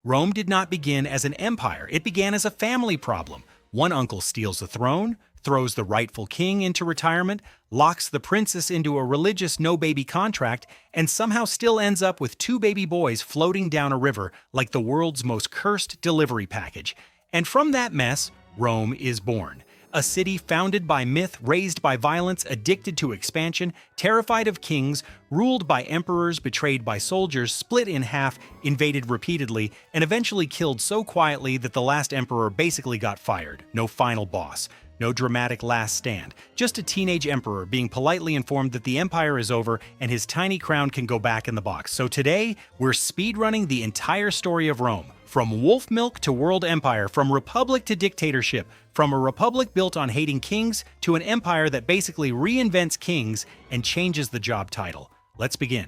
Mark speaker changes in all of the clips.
Speaker 1: Rome did not begin as an empire, it began as a family problem. One uncle steals the throne, throws the rightful king into retirement, locks the princess into a religious no-baby contract, and somehow still ends up with two baby boys floating down a river like the world's most cursed delivery package. And from that mess, Rome is born. A city founded by myth, raised by violence, addicted to expansion, terrified of kings, ruled by emperors, betrayed by soldiers, split in half, invaded repeatedly, and eventually killed so quietly that the last emperor basically got fired. No final boss. No dramatic last stand. Just a teenage emperor being politely informed that the empire is over and his tiny crown can go back in the box. So today, we're speedrunning the entire story of Rome. From wolf milk to world empire, from republic to dictatorship, from a republic built on hating kings to an empire that basically reinvents kings and changes the job title. Let's begin.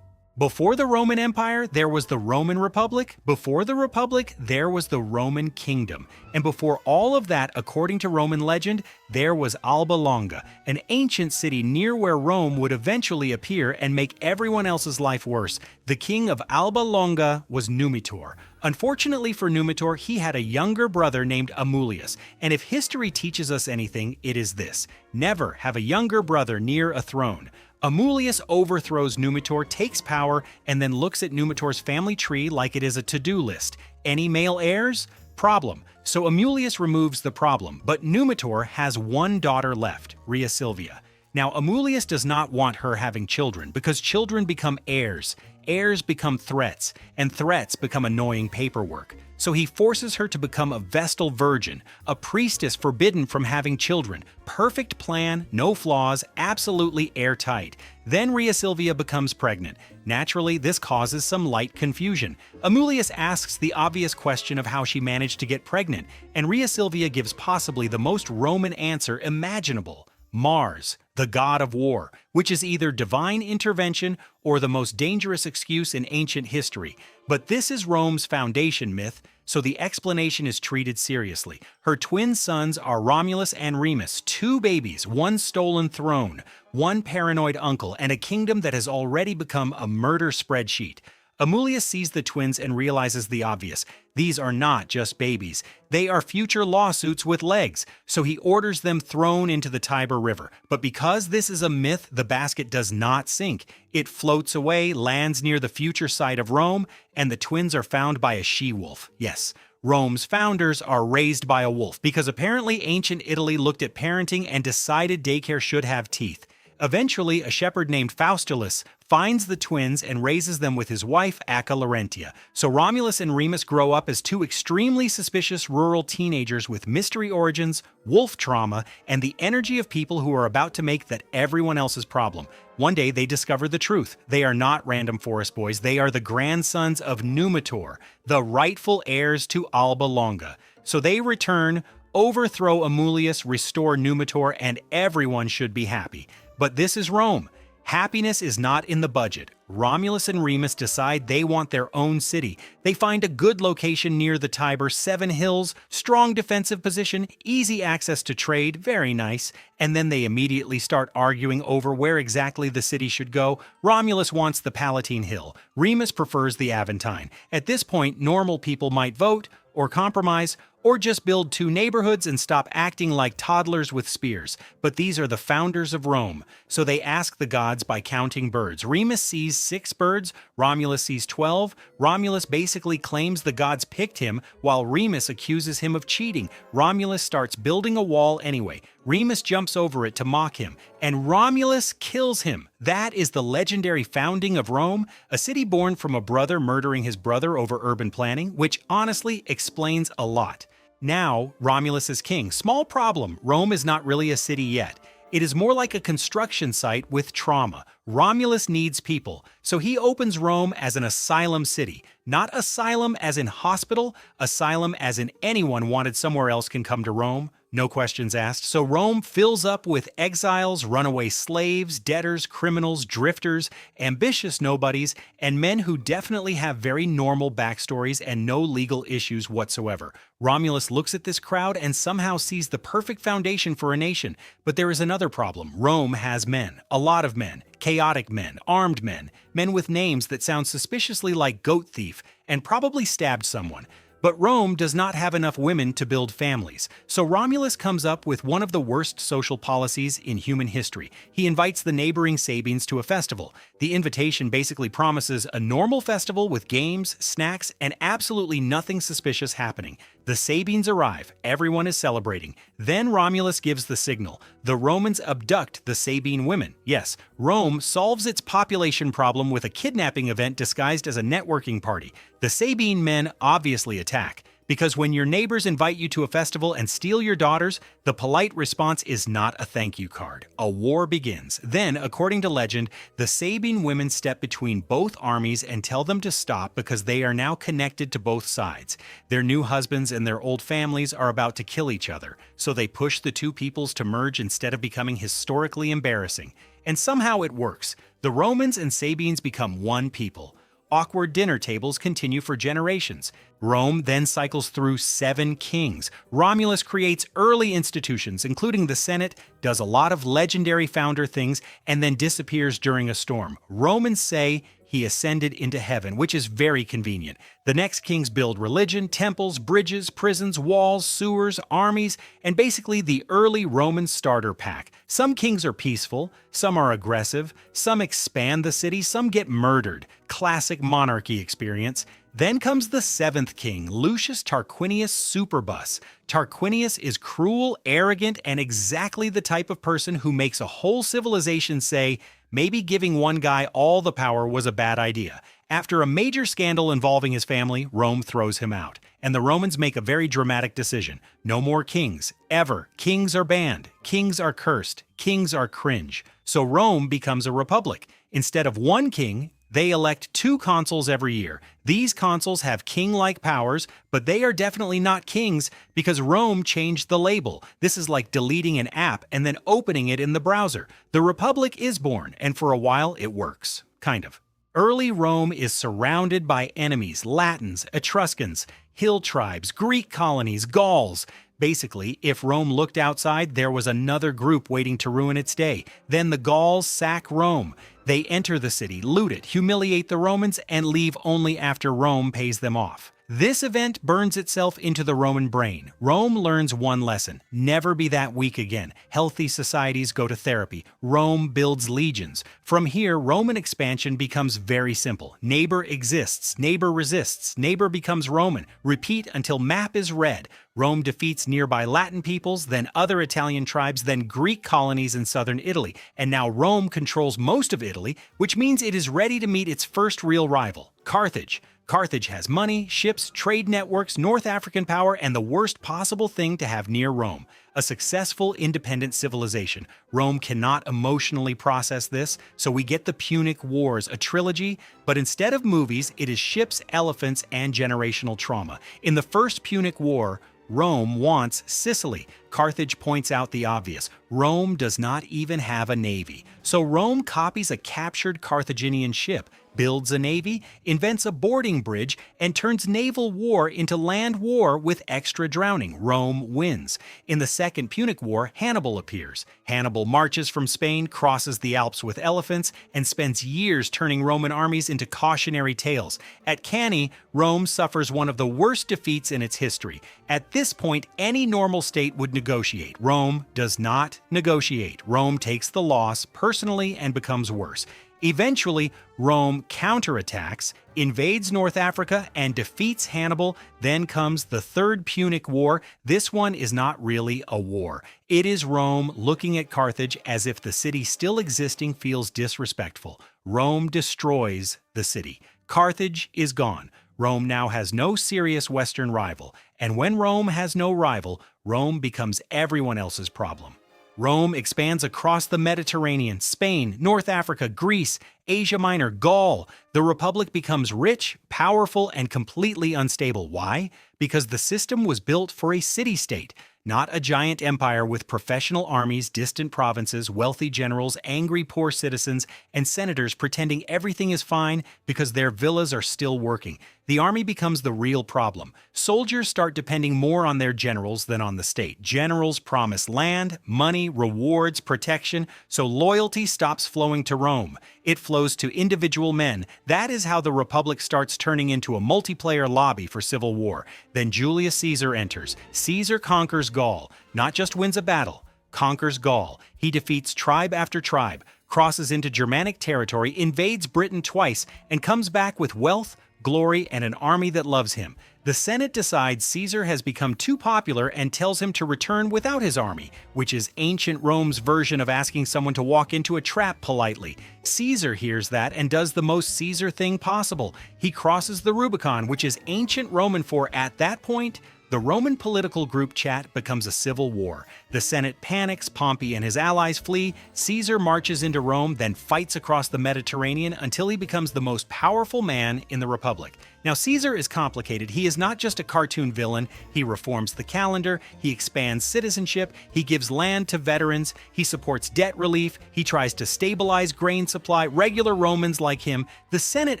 Speaker 1: Before the Roman Empire, there was the Roman Republic. Before the Republic, there was the Roman Kingdom. And before all of that, according to Roman legend, there was Alba Longa, an ancient city near where Rome would eventually appear and make everyone else's life worse. The king of Alba Longa was Numitor. Unfortunately for Numitor, he had a younger brother named Amulius, and if history teaches us anything, it is this: never have a younger brother near a throne. Amulius overthrows Numitor, takes power, and then looks at Numitor's family tree like it is a to-do list. Any male heirs? Problem. So Amulius removes the problem, but Numitor has one daughter left, Rhea Silvia. Now, Amulius does not want her having children because children become heirs. Heirs become threats, and threats become annoying paperwork. So he forces her to become a Vestal Virgin, a priestess forbidden from having children. Perfect plan, no flaws, absolutely airtight. Then Rhea Silvia becomes pregnant. Naturally, this causes some light confusion. Amulius asks the obvious question of how she managed to get pregnant, and Rhea Silvia gives possibly the most Roman answer imaginable: Mars, the god of war, which is either divine intervention or the most dangerous excuse in ancient history. But this is Rome's foundation myth, so the explanation is treated seriously. Her twin sons are Romulus and Remus, two babies, one stolen throne, one paranoid uncle, and a kingdom that has already become a murder spreadsheet. Amulius sees the twins and realizes the obvious. These are not just babies. They are future lawsuits with legs, so he orders them thrown into the Tiber River. But because this is a myth, the basket does not sink. It floats away, lands near the future site of Rome, and the twins are found by a she-wolf. Yes, Rome's founders are raised by a wolf, because apparently ancient Italy looked at parenting and decided daycare should have teeth. Eventually, a shepherd named Augustus finds the twins and raises them with his wife, Acca Larentia. So Romulus and Remus grow up as two extremely suspicious rural teenagers with mystery origins, wolf trauma, and the energy of people who are about to make that everyone else's problem. One day, they discover the truth. They are not random forest boys. They are the grandsons of Numitor, the rightful heirs to Alba Longa. So they return, overthrow Amulius, restore Numitor, and everyone should be happy. But this is Rome. Happiness is not in the budget. Romulus and Remus decide they want their own city. They find a good location near the Tiber, 7 hills, strong defensive position, easy access to trade, very nice. And then they immediately start arguing over where exactly the city should go. Romulus wants the Palatine Hill. Remus prefers the Aventine. At this point, normal people might vote, or compromise, or just build 2 neighborhoods and stop acting like toddlers with spears. But these are the founders of Rome, so they ask the gods by counting birds. Remus sees 6 birds, Romulus sees 12. Romulus basically claims the gods picked him, while Remus accuses him of cheating. Romulus starts building a wall anyway. Remus jumps over it to mock him, and Romulus kills him. That is the legendary founding of Rome, a city born from a brother murdering his brother over urban planning, which honestly explains a lot. Now, Romulus is king. Small problem, Rome is not really a city yet. It is more like a construction site with trauma. Romulus needs people, so he opens Rome as an asylum city. Not asylum as in hospital, asylum as in anyone wanted somewhere else can come to Rome. No questions asked. So Rome fills up with exiles, runaway slaves, debtors, criminals, drifters, ambitious nobodies, and men who definitely have very normal backstories and no legal issues whatsoever. Romulus looks at this crowd and somehow sees the perfect foundation for a nation. But there is another problem. Rome has men, a lot of men, chaotic men, armed men, men with names that sound suspiciously like goat thief, and probably stabbed someone. But Rome does not have enough women to build families, so Romulus comes up with one of the worst social policies in human history. He invites the neighboring Sabines to a festival. The invitation basically promises a normal festival with games, snacks, and absolutely nothing suspicious happening. The Sabines arrive, everyone is celebrating. Then Romulus gives the signal. The Romans abduct the Sabine women. Yes, Rome solves its population problem with a kidnapping event disguised as a networking party. The Sabine men obviously attack, because when your neighbors invite you to a festival and steal your daughters, the polite response is not a thank you card. A war begins. Then, according to legend, the Sabine women step between both armies and tell them to stop because they are now connected to both sides. Their new husbands and their old families are about to kill each other, so they push the two peoples to merge instead of becoming historically embarrassing. And somehow it works. The Romans and Sabines become one people. Awkward dinner tables continue for generations. Rome then cycles through 7 kings. Romulus creates early institutions, including the Senate, does a lot of legendary founder things, and then disappears during a storm. Romans say he ascended into heaven, which is very convenient. The next kings build religion, temples, bridges, prisons, walls, sewers, armies, and basically the early Roman starter pack. Some kings are peaceful, some are aggressive, some expand the city, some get murdered. Classic monarchy experience. Then comes the 7th king, Lucius Tarquinius Superbus. Tarquinius is cruel, arrogant, and exactly the type of person who makes a whole civilization say, maybe giving one guy all the power was a bad idea. After a major scandal involving his family, Rome throws him out. And the Romans make a very dramatic decision. No more kings, ever. Kings are banned. Kings are cursed. Kings are cringe. So Rome becomes a republic. Instead of one king, they elect 2 consuls every year. These consuls have king-like powers, but they are definitely not kings because Rome changed the label. This is like deleting an app and then opening it in the browser. The Republic is born, and for a while it works. Kind of. Early Rome is surrounded by enemies, Latins, Etruscans, hill tribes, Greek colonies, Gauls. Basically, if Rome looked outside, there was another group waiting to ruin its day. Then the Gauls sack Rome. They enter the city, loot it, humiliate the Romans, and leave only after Rome pays them off. This event burns itself into the Roman brain. Rome learns one lesson: never be that weak again. Healthy societies go to therapy. Rome builds legions. From here, Roman expansion becomes very simple. Neighbor exists, neighbor resists, neighbor becomes Roman. Repeat until map is red. Rome defeats nearby Latin peoples, then other Italian tribes, then Greek colonies in southern Italy. And now Rome controls most of Italy, which means it is ready to meet its first real rival, Carthage. Carthage has money, ships, trade networks, North African power, and the worst possible thing to have near Rome: a successful independent civilization. Rome cannot emotionally process this, so we get the Punic Wars, a trilogy, but instead of movies, it is ships, elephants, and generational trauma. In the First Punic War, Rome wants Sicily. Carthage points out the obvious. Rome does not even have a navy. So Rome copies a captured Carthaginian ship, builds a navy, invents a boarding bridge, and turns naval war into land war with extra drowning. Rome wins. In the Second Punic War, Hannibal appears. Hannibal marches from Spain, crosses the Alps with elephants, and spends years turning Roman armies into cautionary tales. At Cannae, Rome suffers one of the worst defeats in its history. At this point, any normal state would negotiate. Rome does not negotiate. Rome takes the loss personally and becomes worse. Eventually, Rome counterattacks, invades North Africa, and defeats Hannibal. Then comes the Third Punic War. This one is not really a war. It is Rome looking at Carthage as if the city still existing feels disrespectful. Rome destroys the city. Carthage is gone. Rome now has no serious Western rival. And when Rome has no rival, Rome becomes everyone else's problem. Rome expands across the Mediterranean, Spain, North Africa, Greece, Asia Minor, Gaul. The Republic becomes rich, powerful, and completely unstable. Why? Because the system was built for a city-state, not a giant empire with professional armies, distant provinces, wealthy generals, angry poor citizens, and senators pretending everything is fine because their villas are still working. The army becomes the real problem. Soldiers start depending more on their generals than on the state. Generals promise land, money, rewards, protection, so loyalty stops flowing to Rome. It flows to individual men. That is how the Republic starts turning into a multiplayer lobby for civil war. Then Julius Caesar enters. Caesar conquers Gaul, not just wins a battle, conquers Gaul. He defeats tribe after tribe, crosses into Germanic territory, invades Britain twice, and comes back with wealth, glory, and an army that loves him. The Senate decides Caesar has become too popular and tells him to return without his army, which is ancient Rome's version of asking someone to walk into a trap politely. Caesar hears that and does the most Caesar thing possible. He crosses the Rubicon, which is ancient Roman for, at that point, the Roman political group chat becomes a civil war. The Senate panics, Pompey and his allies flee, Caesar marches into Rome, then fights across the Mediterranean until he becomes the most powerful man in the Republic. Now, Caesar is complicated. He is not just a cartoon villain. He reforms the calendar, he expands citizenship, he gives land to veterans, he supports debt relief, he tries to stabilize grain supply, regular Romans like him. The Senate,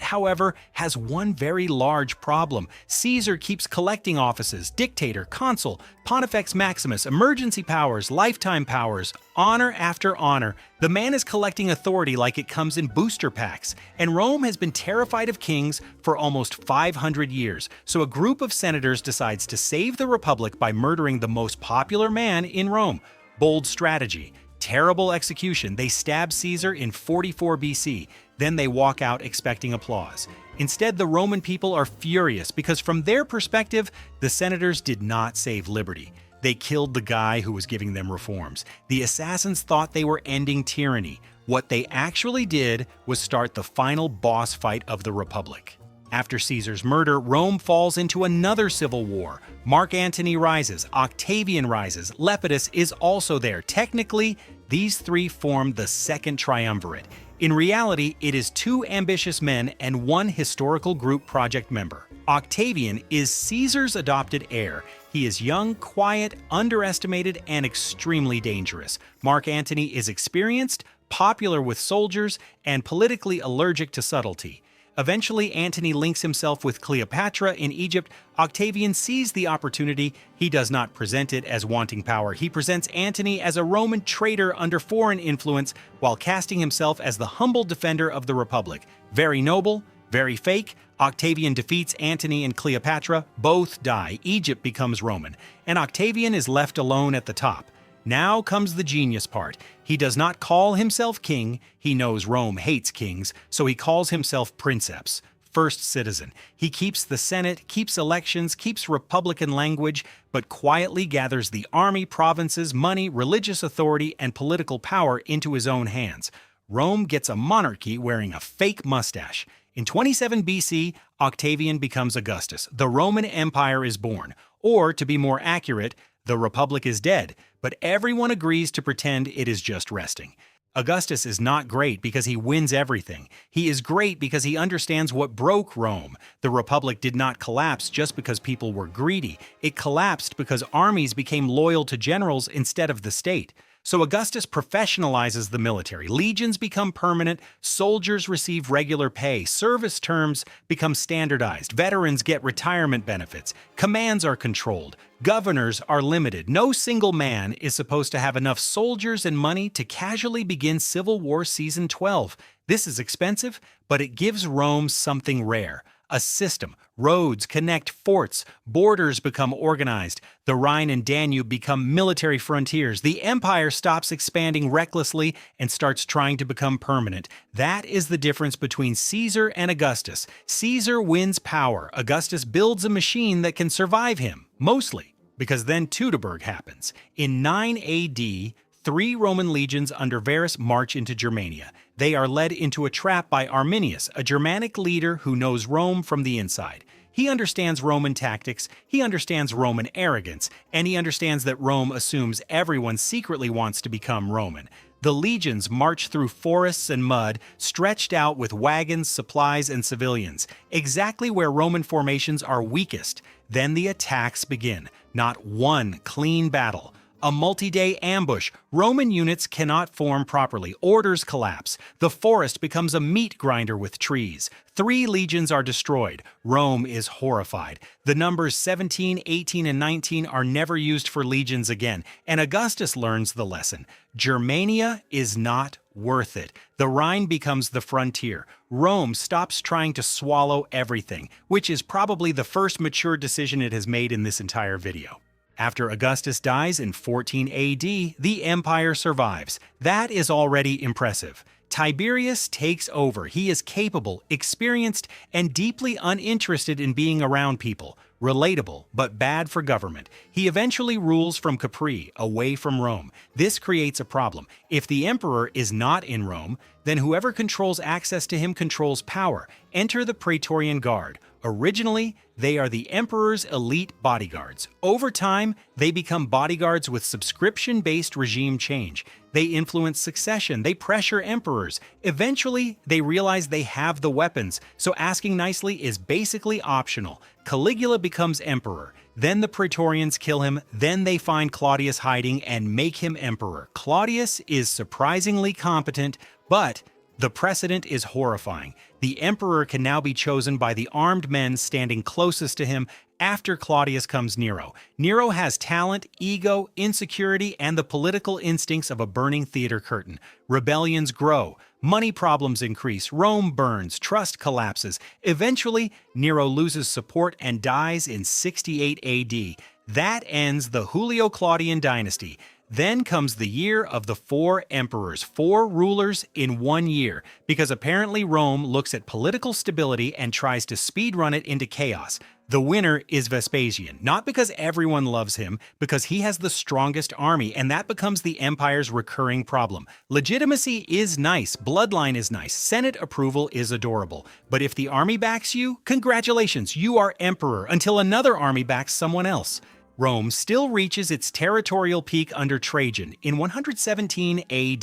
Speaker 1: however, has one very large problem. Caesar keeps collecting offices, dictator, consul, Pontifex Maximus, emergency powers, lifetime powers, honor after honor. The man is collecting authority like it comes in booster packs, and Rome has been terrified of kings for almost 500 years. So a group of senators decides to save the Republic by murdering the most popular man in Rome. Bold strategy. Terrible execution. They stab Caesar in 44 BC. Then they walk out expecting applause. Instead, the Roman people are furious because from their perspective, the senators did not save liberty. They killed the guy who was giving them reforms. The assassins thought they were ending tyranny. What they actually did was start the final boss fight of the Republic. After Caesar's murder, Rome falls into another civil war. Mark Antony rises, Octavian rises, Lepidus is also there. Technically, these three form the second triumvirate. In reality, it is two ambitious men and one historical group project member. Octavian is Caesar's adopted heir. He is young, quiet, underestimated, and extremely dangerous. Mark Antony is experienced, popular with soldiers, and politically allergic to subtlety. Eventually, Antony links himself with Cleopatra in Egypt. Octavian sees the opportunity. He does not present it as wanting power. He presents Antony as a Roman traitor under foreign influence while casting himself as the humble defender of the Republic. Very noble, very fake. Octavian defeats Antony and Cleopatra. Both die. Egypt becomes Roman, and Octavian is left alone at the top. Now comes the genius part. He does not call himself king. He knows Rome hates kings, so he calls himself princeps, first citizen. He keeps the Senate, keeps elections, keeps republican language, but quietly gathers the army, provinces, money, religious authority, and political power into his own hands. Rome gets a monarchy wearing a fake mustache. In 27 BC, Octavian becomes Augustus. The Roman Empire is born. Or, to be more accurate, the Republic is dead, but everyone agrees to pretend it is just resting. Augustus is not great because he wins everything. He is great because he understands what broke Rome. The Republic did not collapse just because people were greedy. It collapsed because armies became loyal to generals instead of the state. So Augustus professionalizes the military. Legions become permanent, soldiers receive regular pay, service terms become standardized, veterans get retirement benefits, commands are controlled, governors are limited. No single man is supposed to have enough soldiers and money to casually begin Civil War Season 12. This is expensive, but it gives Rome something rare. A system. Roads connect forts. Borders become organized. The Rhine and Danube become military frontiers. The empire stops expanding recklessly and starts trying to become permanent. That is the difference between Caesar and Augustus. Caesar wins power. Augustus builds a machine that can survive him, mostly, because then Teutoburg happens. In 9 AD, 3 Roman legions under Varus march into Germania. They are led into a trap by Arminius, a Germanic leader who knows Rome from the inside. He understands Roman tactics, he understands Roman arrogance, and he understands that Rome assumes everyone secretly wants to become Roman. The legions march through forests and mud, stretched out with wagons, supplies, and civilians, exactly where Roman formations are weakest. Then the attacks begin. Not one clean battle. A multi-day ambush. Roman units cannot form properly. Orders collapse. The forest becomes a meat grinder with trees. 3 legions are destroyed. Rome is horrified. The numbers 17, 18, and 19 are never used for legions again, and Augustus learns the lesson. Germania is not worth it. The Rhine becomes the frontier. Rome stops trying to swallow everything, which is probably the first mature decision it has made in this entire video. After Augustus dies in 14 AD, the empire survives. That is already impressive. Tiberius takes over. He is capable, experienced, and deeply uninterested in being around people. Relatable, but bad for government. He eventually rules from Capri, away from Rome. This creates a problem. If the emperor is not in Rome, then whoever controls access to him controls power. Enter the Praetorian Guard. Originally, they are the emperor's elite bodyguards. Over time, they become bodyguards with subscription-based regime change. They influence succession, they pressure emperors. Eventually, they realize they have the weapons, so asking nicely is basically optional. Caligula becomes emperor. Then the Praetorians kill him, then they find Claudius hiding and make him emperor. Claudius is surprisingly competent, but the precedent is horrifying. The emperor can now be chosen by the armed men standing closest to him. After Claudius comes Nero. Nero has talent, ego, insecurity, and the political instincts of a burning theater curtain. Rebellions grow. Money problems increase. Rome burns. Trust collapses. Eventually, Nero loses support and dies in 68 AD. That ends the Julio-Claudian dynasty. Then comes the year of the 4 emperors, 4 rulers in 1 year, because apparently Rome looks at political stability and tries to speedrun it into chaos. The winner is Vespasian, not because everyone loves him, because he has the strongest army, and that becomes the empire's recurring problem. Legitimacy is nice, bloodline is nice, Senate approval is adorable, but if the army backs you, congratulations, you are emperor until another army backs someone else. Rome still reaches its territorial peak under Trajan in 117 AD.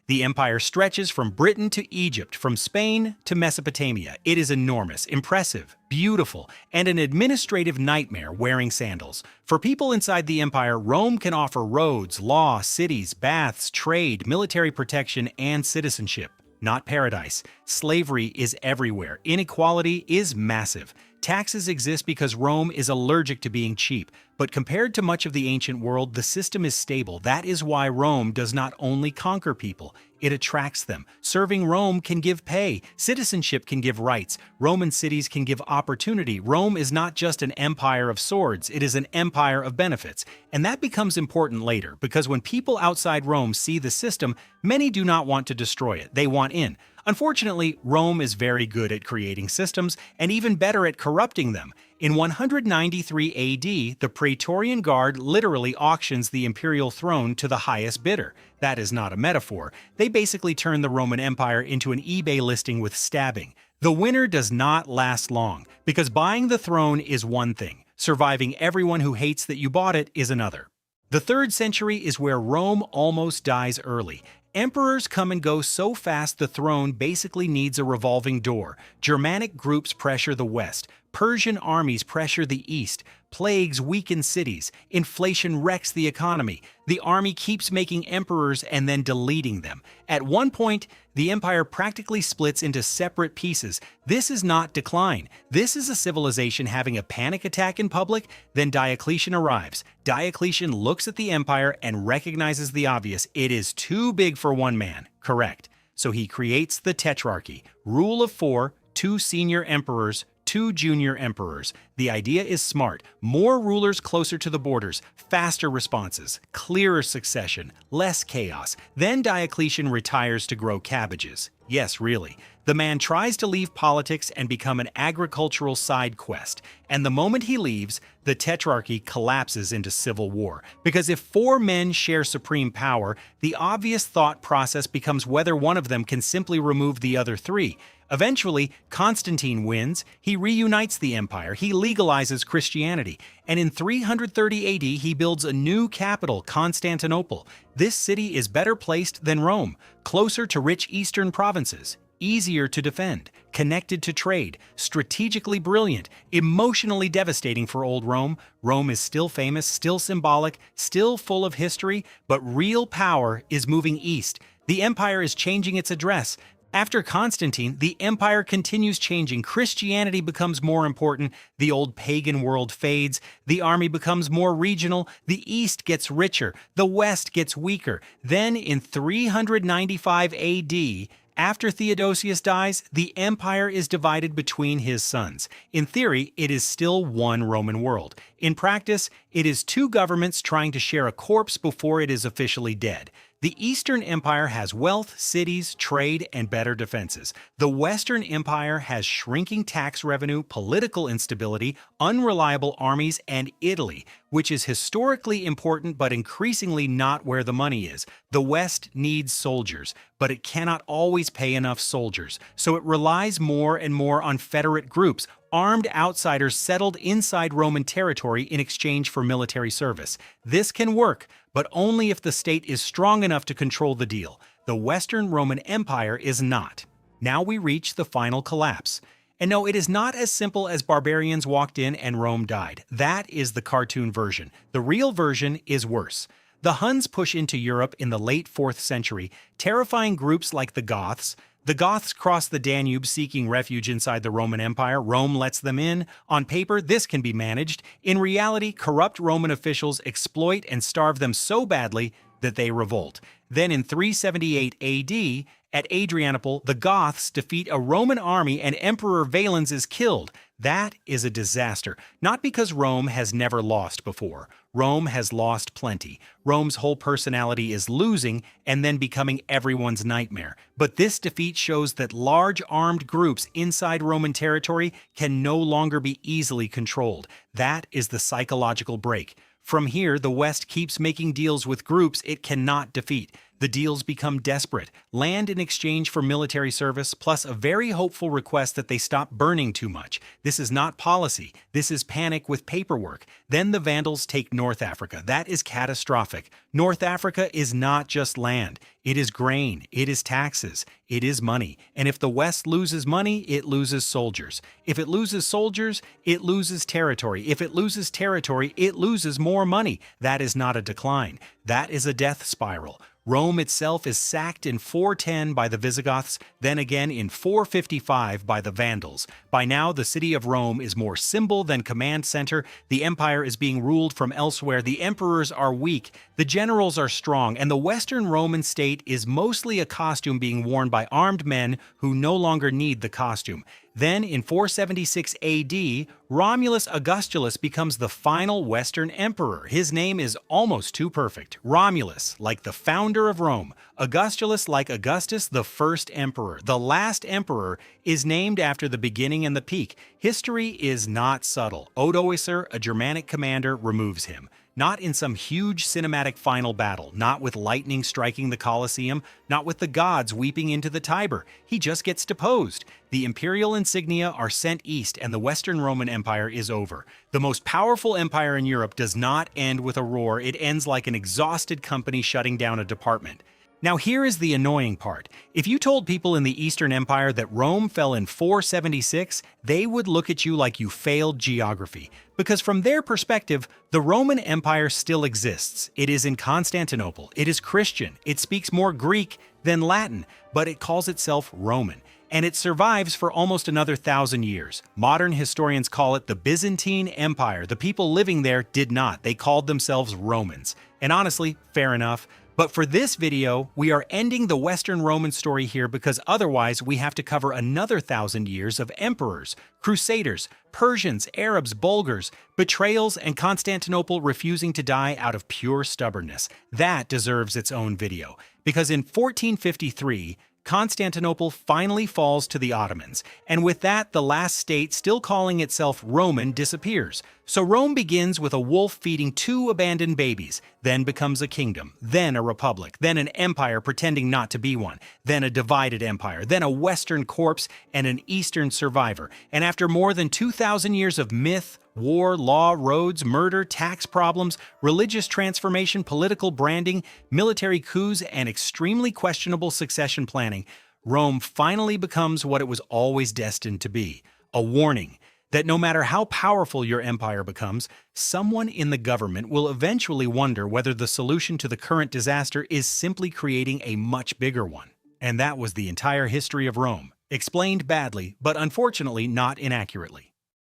Speaker 1: The empire stretches from Britain to Egypt, from Spain to Mesopotamia. It is enormous, impressive, beautiful, and an administrative nightmare wearing sandals. For people inside the empire, Rome can offer roads, law, cities, baths, trade, military protection, and citizenship. Not paradise. Slavery is everywhere. Inequality is massive. Taxes exist because Rome is allergic to being cheap, but compared to much of the ancient world, the system is stable. That is why Rome does not only conquer people, it attracts them. Serving Rome can give pay. Citizenship can give rights. Roman cities can give opportunity. Rome is not just an empire of swords, it is an empire of benefits. And that becomes important later, because when people outside Rome see the system, many do not want to destroy it. They want in. Unfortunately, Rome is very good at creating systems and even better at corrupting them. In 193 AD, the Praetorian Guard literally auctions the imperial throne to the highest bidder. That is not a metaphor. They basically turn the Roman Empire into an eBay listing with stabbing. The winner does not last long, because buying the throne is one thing. Surviving everyone who hates that you bought it is another. The 3rd century is where Rome almost dies early. Emperors come and go so fast the throne basically needs a revolving door. Germanic groups pressure the west. Persian armies pressure the east. Plagues weaken cities. Inflation wrecks the economy. The army keeps making emperors and then deleting them. At one point, the empire practically splits into separate pieces. This is not decline. This is a civilization having a panic attack in public. Then Diocletian arrives. Diocletian looks at the empire and recognizes the obvious. It is too big for one man. Correct. So he creates the Tetrarchy. Rule of 4, 2 senior emperors, 2 junior emperors. The idea is smart. More rulers closer to the borders, faster responses, clearer succession, less chaos. Then Diocletian retires to grow cabbages. Yes, really. The man tries to leave politics and become an agricultural side quest, and the moment he leaves, the tetrarchy collapses into civil war. Because if four men share supreme power, the obvious thought process becomes whether one of them can simply remove the other three. Eventually, Constantine wins, he reunites the empire, he legalizes Christianity, and in 330 AD he builds a new capital, Constantinople. This city is better placed than Rome, closer to rich eastern provinces, easier to defend, connected to trade, strategically brilliant, emotionally devastating for old Rome. Rome is still famous, still symbolic, still full of history, but real power is moving east. The empire is changing its address. After Constantine, the empire continues changing. Christianity becomes more important, the old pagan world fades, the army becomes more regional, the east gets richer, the west gets weaker. Then in 395 AD, after Theodosius dies, the empire is divided between his sons. In theory, it is still one Roman world. In practice, it is two governments trying to share a corpse before it is officially dead. The Eastern Empire has wealth, cities, trade, and better defenses. The Western Empire has shrinking tax revenue, political instability, unreliable armies, and Italy, which is historically important but increasingly not where the money is. The West needs soldiers, but it cannot always pay enough soldiers, so it relies more and more on federate groups, armed outsiders settled inside Roman territory in exchange for military service. This can work, but only if the state is strong enough to control the deal. The Western Roman Empire is not. Now we reach the final collapse. And no, it is not as simple as barbarians walked in and Rome died. That is the cartoon version. The real version is worse. The Huns push into Europe in the late 4th century, terrifying groups like the Goths. The Goths cross the Danube seeking refuge inside the Roman Empire. Rome lets them in. On paper, this can be managed. In reality, corrupt Roman officials exploit and starve them so badly that they revolt. Then in 378 AD, at Adrianople, the Goths defeat a Roman army and Emperor Valens is killed. That is a disaster, not because Rome has never lost before. Rome has lost plenty. Rome's whole personality is losing and then becoming everyone's nightmare. But this defeat shows that large armed groups inside Roman territory can no longer be easily controlled. That is the psychological break. From here, the West keeps making deals with groups it cannot defeat. The deals become desperate. Land in exchange for military service, plus a very hopeful request that they stop burning too much. This is not policy. This is panic with paperwork. Then the Vandals take North Africa. That is catastrophic. North Africa is not just land. It is grain. It is taxes. It is money. And if the West loses money, it loses soldiers. If it loses soldiers, it loses territory. If it loses territory, it loses more money. That is not a decline. That is a death spiral. Rome itself is sacked in 410 by the Visigoths, then again in 455 by the Vandals. By now, the city of Rome is more symbol than command center. The empire is being ruled from elsewhere. The emperors are weak, the generals are strong, and the Western Roman state is mostly a costume being worn by armed men who no longer need the costume. Then, in 476 AD, Romulus Augustulus becomes the final Western emperor. His name is almost too perfect. Romulus, like the founder of Rome. Augustulus, like Augustus, the first emperor. The last emperor is named after the beginning and the peak. History is not subtle. Odoacer, a Germanic commander, removes him. Not in some huge cinematic final battle, not with lightning striking the Colosseum, not with the gods weeping into the Tiber. He just gets deposed. The imperial insignia are sent east and the Western Roman Empire is over. The most powerful empire in Europe does not end with a roar. It ends like an exhausted company shutting down a department. Now here is the annoying part. If you told people in the Eastern Empire that Rome fell in 476, they would look at you like you failed geography. Because from their perspective, the Roman Empire still exists. It is in Constantinople. It is Christian. It speaks more Greek than Latin, but it calls itself Roman. And it survives for almost another 1,000 years. Modern historians call it the Byzantine Empire. The people living there did not. They called themselves Romans. And honestly, fair enough. But for this video, we are ending the Western Roman story here because otherwise we have to cover another 1,000 years of emperors, crusaders, Persians, Arabs, Bulgars, betrayals, and Constantinople refusing to die out of pure stubbornness. That deserves its own video. Because in 1453, Constantinople finally falls to the Ottomans, and with that, the last state still calling itself Roman disappears. So Rome begins with a wolf feeding two abandoned babies, then becomes a kingdom, then a republic, then an empire pretending not to be one, then a divided empire, then a Western corpse and an Eastern survivor. And after more than 2,000 years of myth, war, law, roads, murder, tax problems, religious transformation, political branding, military coups, and extremely questionable succession planning, Rome finally becomes what it was always destined to be: a warning that no matter how powerful your empire becomes, someone in the government will eventually wonder whether the solution to the current disaster is simply creating a much bigger one. And that was the entire history of Rome, explained badly, but unfortunately not inaccurately.